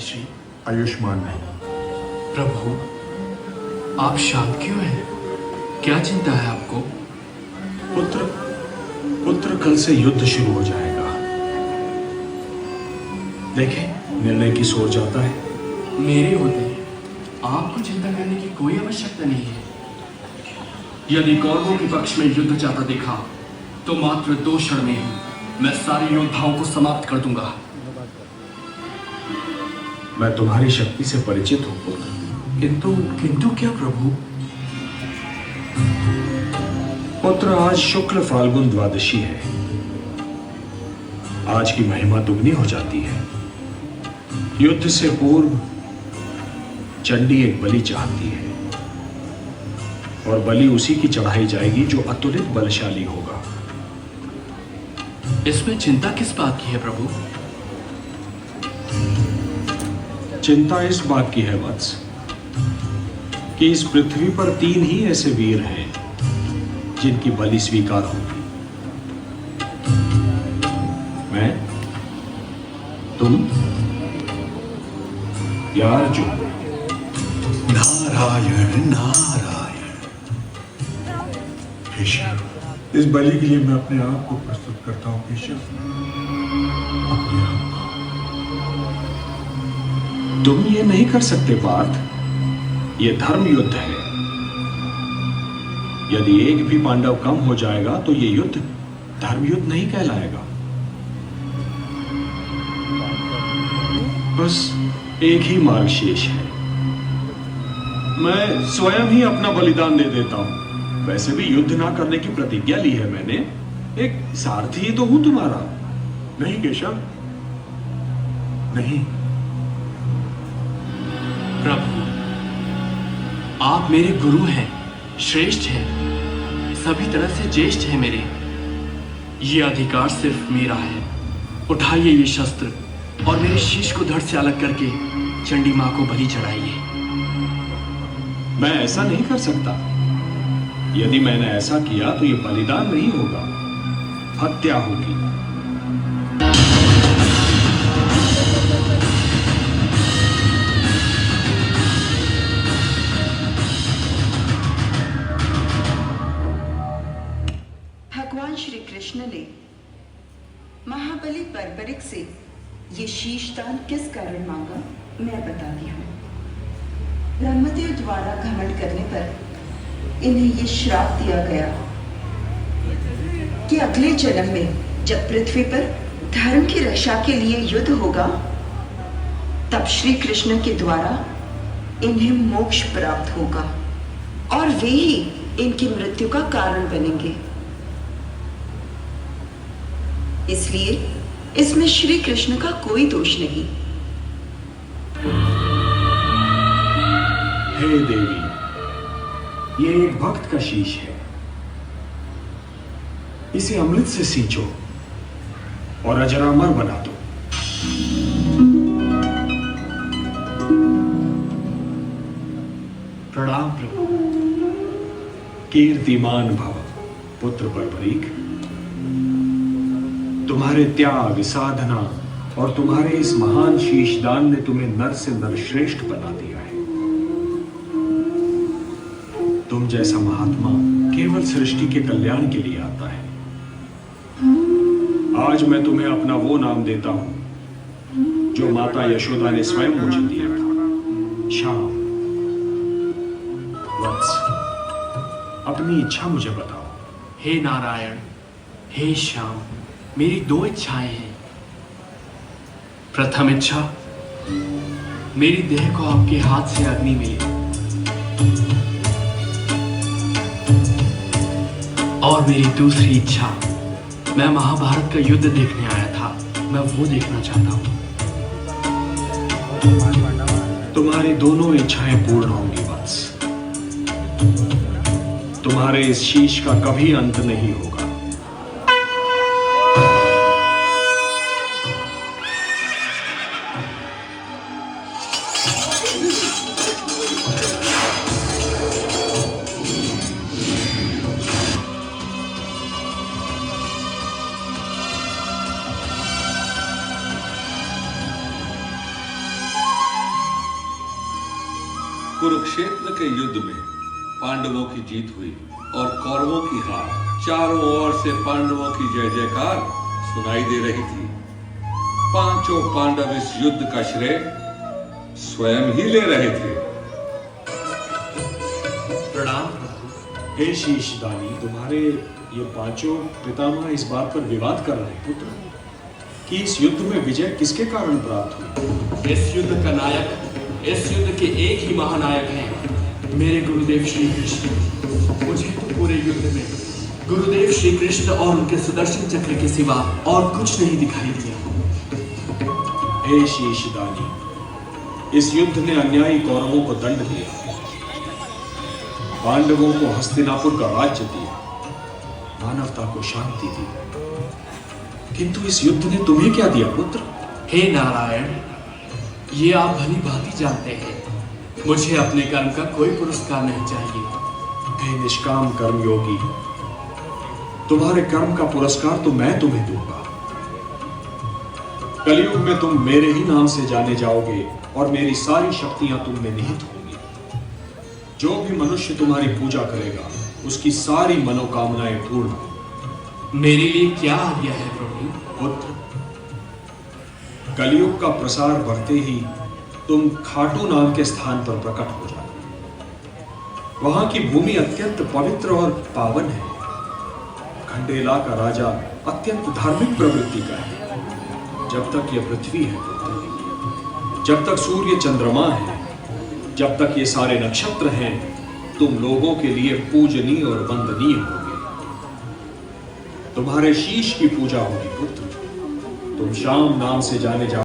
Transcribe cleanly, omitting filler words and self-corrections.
श्री? आयुष्मान नहीं। प्रभु, आप शांत क्यों हैं? क्या चिंता है आपको? पुत्र पुत्र कल से युद्ध शुरू हो जाएगा। देखें, निर्णय किस ओर जाता है। मेरे होते आपको चिंता करने की कोई आवश्यकता नहीं है। यदि कौरवों के पक्ष में युद्ध जाता देखा तो मात्र 2 क्षण में ही मैं सारे योद्धाओं को समाप्त कर दूंगा। मैं तुम्हारी शक्ति से परिचित हूं पुत्र। किंतु क्या प्रभु? पुत्र, आज शुक्ल फाल्गुन द्वादशी है। आज की महिमा दुगनी हो जाती है। युद्ध से पूर्व चंडी एक बलि चाहती है और बलि उसी की चढ़ाई जाएगी जो अतुलित बलशाली होगा। इसमें चिंता किस बात की है प्रभु? चिंता इस बात की है वत्स कि इस पृथ्वी पर 3 ही ऐसे वीर हैं जिनकी बलि स्वीकार होगी। मैं, तुम या अर्जुन। नारायण नारायण। केशव, इस बलि के लिए मैं अपने आप को प्रस्तुत करता हूं केशव, अपने आप। तुम ये नहीं कर सकते पार्थ। ये धर्म युद्ध है। यदि एक भी पांडव कम हो जाएगा तो ये युद्ध धर्म युद्ध नहीं कहलाएगा। बस एक ही मार्ग शेष है। मैं स्वयं ही अपना बलिदान दे देता हूं। वैसे भी युद्ध ना करने की प्रतिज्ञा ली है मैंने। एक सारथी ही तो हूं तुम्हारा। नहीं केशव, नहीं। प्रभु, आप मेरे गुरु हैं, श्रेष्ठ हैं, सभी तरह से ज्येष्ठ हैं मेरे। ये अधिकार सिर्फ मेरा है। उठाइए ये शस्त्र और मेरे शीश को धड़ से अलग करके चंडी मां को बलि चढ़ाइए। मैं ऐसा नहीं कर सकता। यदि मैंने ऐसा किया तो ये बलिदान नहीं होगा, हत्या होगी। भगवान श्री कृष्ण ने महाबली बर्बरिक से ये शीशदान किस कारण मांगा, मैं बताती हूँ। ब्रह्मदेव द्वारा घमंड करने पर इन्हें ये श्राप दिया गया कि अगले जन्म में जब पृथ्वी पर धर्म की रक्षा के लिए युद्ध होगा तब श्री कृष्ण के द्वारा इन्हें मोक्ष प्राप्त होगा और वे ही इनकी मृत्यु का कारण बनेंगे। इसलिए इसमें श्री कृष्ण का कोई दोष नहीं। हे देवी, ये एक भक्त का शीश है। इसे अमृत से सींचो और अजरामर बना दो। प्रणाम प्रभु। कीर्तिमान भव पुत्र बर्बरीक। तुम्हारे त्याग, साधना और तुम्हारे इस महान शीशदान ने तुम्हें नर से नरश्रेष्ठ बना दिया है। तुम जैसा महात्मा केवल सृष्टि के कल्याण के लिए आता है। आज मैं तुम्हें अपना वो नाम देता हूं जो माता यशोदा ने स्वयं मुझे दिया था, श्याम। वत्स, अपनी इच्छा मुझे बताओ। हे नारायण, हे श्याम, मेरी 2 इच्छाएं हैं। प्रथम इच्छा, मेरी देह को आपके हाथ से अग्नि मिले, और मेरी दूसरी इच्छा, मैं महाभारत का युद्ध देखने आया था, मैं वो देखना चाहता हूं। तुम्हारी दोनों इच्छाएं पूर्ण होंगी वत्स। तुम्हारे इस शीश का कभी अंत नहीं होगा। कुरुक्षेत्र के युद्ध में पांडवों की जीत हुई और कौरवों की हार। चारों ओर से पांडवों की जय जयकार सुनाई दे रही थी। पांचों पांडव इस युद्ध का श्रेय स्वयं ही ले रहे थे। प्रणाम प्रभु। हे शीशदानी, तुम्हारे ये पांचों पितामह इस बात पर विवाद कर रहे हैं पुत्र कि इस युद्ध में विजय किसके कारण प्राप्त हुई। इस युद्ध का नायक, इस युद्ध के एक ही महानायक हैं, मेरे गुरुदेव श्री कृष्ण। मुझे तो पूरे युद्ध में गुरुदेव श्री कृष्ण और उनके सुदर्शन चक्र के सिवा और कुछ नहीं दिखाई दिया। हे शीशदानी, इस युद्ध ने अन्यायी कौरवों को दंड दिया, पांडवों को हस्तिनापुर का राज्य दिया, मानवता को शांति दी, किंतु इस युद्ध ने तुम्हें क्या दिया पुत्र। हे नारायण, ये आप भली भांति जानते हैं, मुझे अपने कर्म का कोई पुरस्कार नहीं चाहिए। हे निष्काम कर्म योगी, तुम्हारे कर्म का पुरस्कार तो मैं तुम्हें दूंगा। कलयुग में तुम मेरे ही नाम से जाने जाओगे और मेरी सारी शक्तियां तुम में निहित होंगी। जो भी मनुष्य तुम्हारी पूजा करेगा उसकी सारी मनोकामनाएं पूर्ण होंगी। मेरे लिए क्या आज्ञा है प्रभु। पुत्र, कलयुग का प्रसार बढ़ते ही तुम खाटू नाम के स्थान पर प्रकट हो जाओ। वहां की भूमि अत्यंत पवित्र और पावन है। खंडेला का राजा अत्यंत धार्मिक प्रवृत्ति का है। जब तक यह पृथ्वी है पुत्र, जब तक सूर्य चंद्रमा है, जब तक ये सारे नक्षत्र हैं, तुम लोगों के लिए पूजनीय और वंदनीय होगे। तुम्हारे शीश की पूजा होगी पुत्र। तुम श्याम नाम से जाने जाओ।